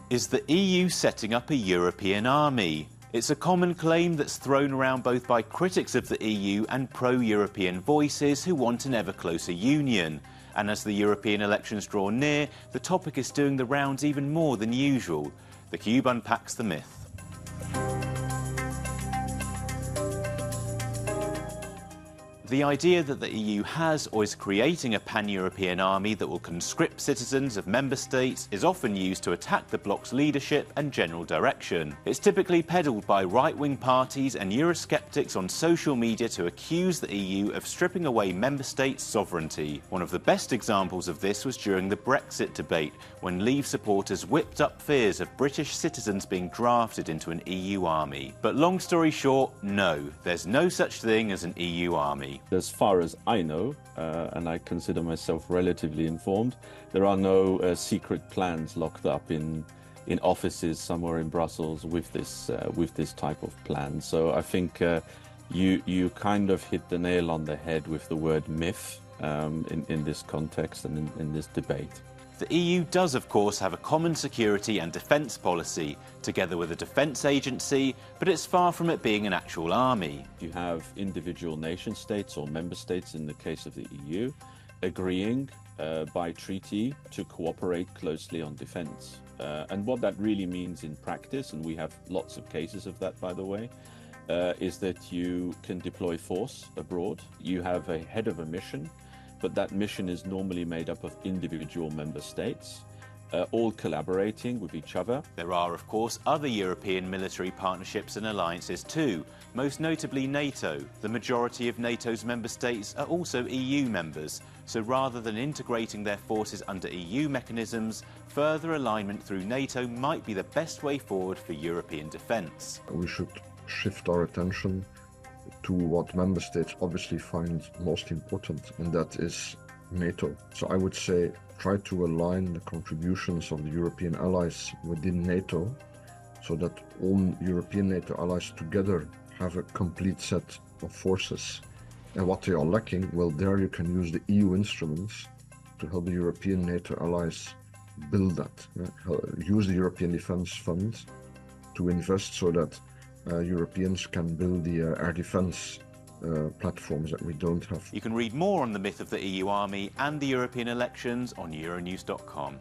Is the EU setting up a European army? It's a common claim that's thrown around both by critics of the EU and pro-European voices who want an ever closer union. And as the European elections draw near, the topic is doing the rounds even more than usual. theCUBE unpacks the myth. The idea that the EU has or is creating a pan-European army that will conscript citizens of member states is often used to attack the bloc's leadership and general direction. It's typically peddled by right-wing parties and Eurosceptics on social media to accuse the EU of stripping away member states' sovereignty. One of the best examples of this was during the Brexit debate, when Leave supporters whipped up fears of British citizens being drafted into an EU army. But long story short, no, there's no such thing as an EU army. As far as I know, and I consider myself relatively informed, there are no secret plans locked up in offices somewhere in Brussels with this type of plan. So I think you kind of hit the nail on the head with the word myth in this context and in this debate. The EU does, of course, have a common security and defence policy, together with a defence agency, but it's far from it being an actual army. You have individual nation states or member states, in the case of the EU, agreeing by treaty to cooperate closely on defence. And what that really means in practice, and we have lots of cases of that, by the way, is that you can deploy force abroad. You have a head of a mission, but that mission is normally made up of individual member states, all collaborating with each other. There are, of course, other European military partnerships and alliances too, most notably NATO. The majority of NATO's member states are also EU members, so rather than integrating their forces under EU mechanisms, further alignment through NATO might be the best way forward for European defence. We should shift our attention to what member states obviously find most important, and that is NATO. So I would say try to align the contributions of the European allies within NATO so that all European NATO allies together have a complete set of forces. And what they are lacking, well, there you can use the EU instruments to help the European NATO allies build that. Use the European Defence Fund to invest so that Europeans can build the air defence platforms that we don't have. You can read more on the myth of the EU army and the European elections on Euronews.com.